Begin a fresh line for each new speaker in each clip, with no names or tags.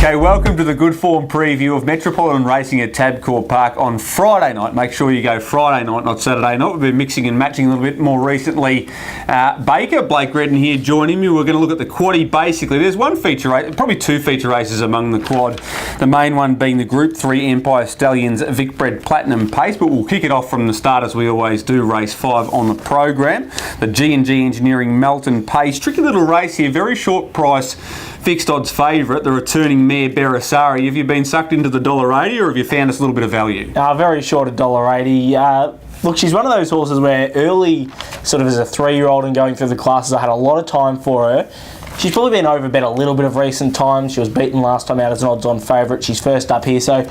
Okay, welcome to the Good Form preview of Metropolitan Racing at Tabcorp Park on Friday night. Make sure you go Friday night, not Saturday night. We've been mixing and matching a little bit more recently. Blake Redden here joining me. We're going to look at the quaddie basically. There's one feature race, probably two feature races among the quad. The main one being the Group 3 Empire Stallions Vicbred Platinum Pace, but we'll kick it off from the start as we always do, race 5 on the program. The G&G Engineering Melton Page. Tricky little race here, very short price. Fixed odds favourite, the returning mare Beresari. Have you been sucked into the $1.80 or have you found us a little bit of value?
Very short of $1.80. Look, she's one of those horses where early, sort of as a 3-year-old and going through the classes, I had a lot of time for her. She's probably been overbet a little bit of recent times. She was beaten last time out as an odds-on favourite. She's first up here, so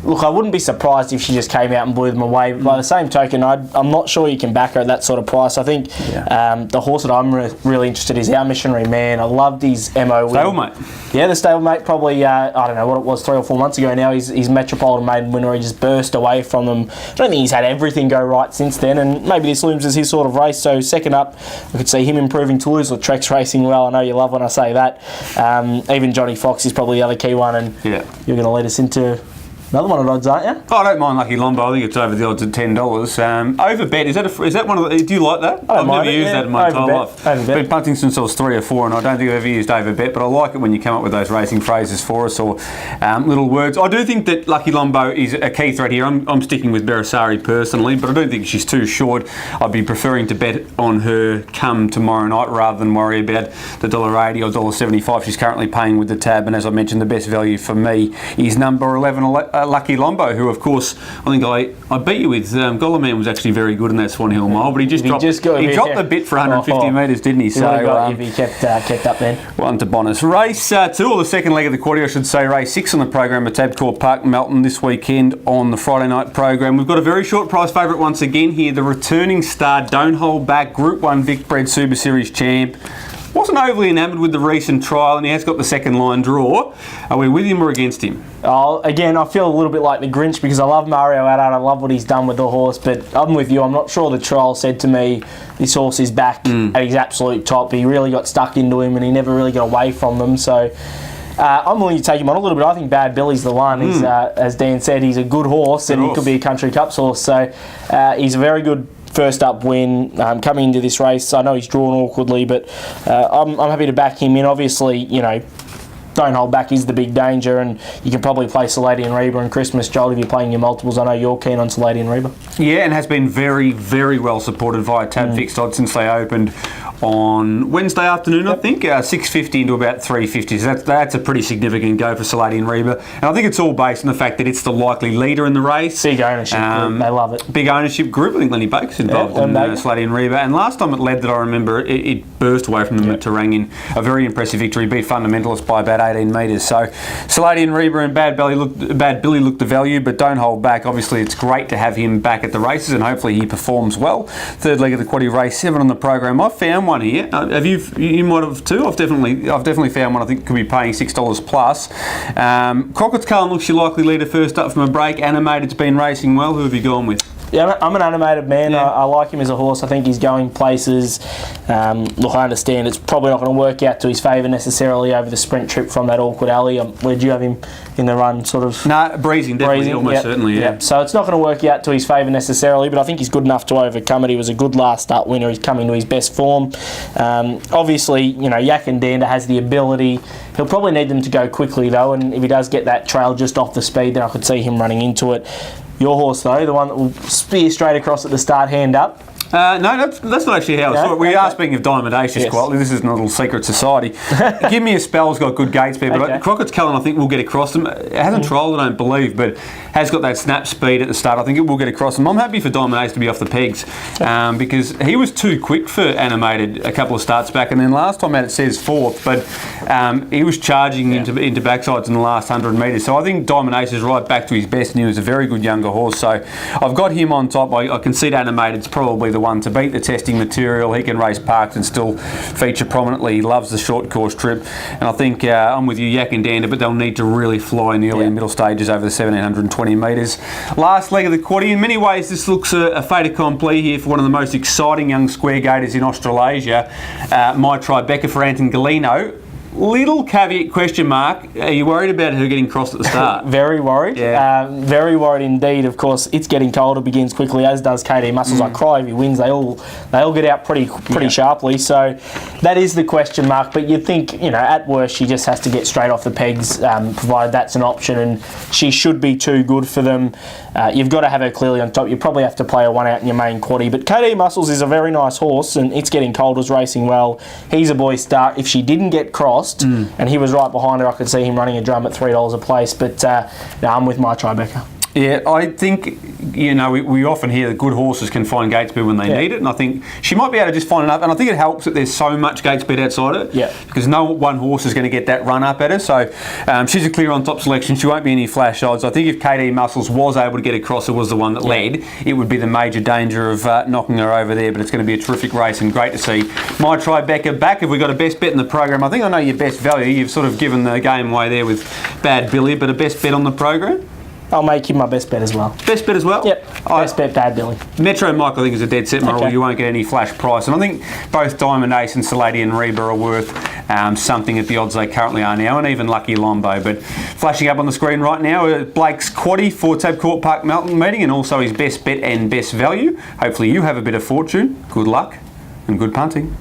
look, I wouldn't be surprised if she just came out and blew them away. But by the same token, I'm not sure you can back her at that sort of price. I think the horse that I'm really interested in is Our Missionary Man. I loved his MO.
Stablemate.
Yeah, the stablemate probably, I don't know what it was, 3 or 4 months ago now. He's Metropolitan Maiden winner. He just burst away from them. I don't think he's had everything go right since then, and maybe this looms as his sort of race. So second up, I could see him improving. Toulouse or Trex racing well. I know you love when I say that. Even Johnny Fox is probably the other key one, and you're going to lead us into another one at odds, aren't you?
Oh, I don't mind Lucky Lombo. I think it's over the odds at $10. Overbet, is that one of the... Do you like that? I've never used that in my entire life. I've been punting since I was 3 or 4 and I don't think I've ever used overbet, but I like it when you come up with those racing phrases for us or little words. I do think that Lucky Lombo is a key threat here. I'm sticking with Beresari personally, but I don't think she's too short. I'd be preferring to bet on her come tomorrow night rather than worry about the $1.80 or $1.75 she's currently paying with the tab. And as I mentioned, the best value for me is number 11, Lucky Lombo, who of course I think I beat you with. Golaman was actually very good in that Swan Hill Mile, but he dropped the bit for 150 metres, didn't he?
So if he kept up then.
One to Bonus. Race 2, or the second leg of the quaddie, I should say, race 6 on the program at Tabcorp Park, Melton, this weekend on the Friday night program. We've got a very short price favourite once again here, the returning star, Don't Hold Back, Group 1 Vicbred Super Series champ. Wasn't overly enamoured with the recent trial, and he has got the second line draw. Are we with him or against him?
Again, I feel a little bit like the Grinch because I love Mario Haddad. I love what he's done with the horse, but I'm with you. I'm not sure the trial said to me this horse is back at his absolute top. He really got stuck into him and he never really got away from them. So I'm willing to take him on a little bit. I think Bad Billy's the one. He's, as Dan said, he's a good horse and he could be a Country Cups horse. So he's a very good first up win coming into this race. I know he's drawn awkwardly, but I'm happy to back him in. Obviously, Don't Hold Back is the big danger, and you can probably play Saladian Reba and Christmas Joel if you're playing your multiples. I know you're keen on Saladian Reba. Yeah,
and has been very, very well supported via tab fixed odds since they opened on Wednesday afternoon, I think, 6.50 into about 3.50. So that's a pretty significant go for Saladian Reba. And I think it's all based on the fact that it's the likely leader in the race.
Big ownership group, they love it.
Big ownership group. I think Lenny Baker's involved in Saladian Reba. And last time it led that I remember, it burst away from them at Terang. A very impressive victory. Beat Fundamentalist by about 18 metres. So Saladian Reba and Bad Billy looked the value, but Don't Hold Back. Obviously, it's great to have him back at the races, and hopefully he performs well. Third leg of the quaddie, race 7 on the program. I found one here. Have you? You might have too. I've definitely found one. I think could be paying $6 plus. Crockett's Cullen looks your likely leader first up from a break. Animated's been racing well. Who have you gone with?
Yeah, I'm an animated man. I like him as a horse. I think he's going places. Look, I understand it's probably not going to work out to his favour necessarily over the sprint trip from that awkward alley. Where'd you have him in the run? Sort of.
No, breezing, definitely, almost certainly. Yeah.
So it's not going to work out to his favour necessarily, but I think he's good enough to overcome it. He was a good last start winner. He's coming to his best form. Obviously, Yak and Dander has the ability. He'll probably need them to go quickly though, and if he does get that trail just off the speed, then I could see him running into it. Your horse, though, the one that will spear straight across at the start, hand up.
No, that's not actually how I saw it. We are speaking of Diamond Aces quietly. This isn't a little secret society. Give Me a Spell's got good gate speed, but Crockett's Cullen, I think, will get across them. It hasn't trialled, I don't believe, but has got that snap speed at the start. I think it will get across them. I'm happy for Diamond Ace to be off the pegs because he was too quick for Animated a couple of starts back, and then last time out it says 4th, but he was charging into backsides in the last 100 metres. So I think Diamond Ace is right back to his best, and he was a very good younger horse. So I've got him on top. I concede Animated's probably the one to beat. The testing material, he can race parks and still feature prominently. He loves the short course trip, and I think I'm with you, Yak and Dander, but they'll need to really fly in the early and middle stages over the 1720 metres. Last leg of the quaddie. In many ways, this looks a fait accompli here for one of the most exciting young square gators in Australasia. My Tribeca for Anton Galeno. Little caveat question mark. Are you worried about her getting crossed at the start?
Very worried.
Yeah.
Very worried indeed. Of course, it's getting colder, begins quickly, as does KD Muscles. I cry if he wins. They all get out pretty sharply. So that is the question mark. But you think, at worst, she just has to get straight off the pegs, provided that's an option, and she should be too good for them. You've got to have her clearly on top. You probably have to play her one out in your main quaddie. But KD Muscles is a very nice horse, and it's getting cold, was racing well. He's a boy start. If she didn't get crossed, and he was right behind her, I could see him running a drum at $3 a place. But I'm with my Tribeca.
Yeah, I think, we often hear that good horses can find gate speed when they need it, and I think she might be able to just find it up, and I think it helps that there's so much gate speed outside it, because no one horse is going to get that run up at her, so she's a clear on top selection. She won't be any flash odds. I think if KD Muscles was able to get across, it was the one that led, it would be the major danger of knocking her over there, but it's going to be a terrific race and great to see my Tribeca back. Have we got a best bet in the program? I think I know your best value. You've sort of given the game away there with Bad Billy, but a best bet on the program?
I'll make him my best bet as well.
Best bet as well?
Yep. Best bet, Bad Billy.
Metro Mike, I think, is a dead set model. You won't get any flash price. And I think both Diamond Ace and Salady and Reba are worth something at the odds they currently are now, and even Lucky Lombo. But flashing up on the screen right now, Blake's quaddie for Tabcorp Park Melton meeting, and also his best bet and best value. Hopefully you have a bit of fortune. Good luck and good punting.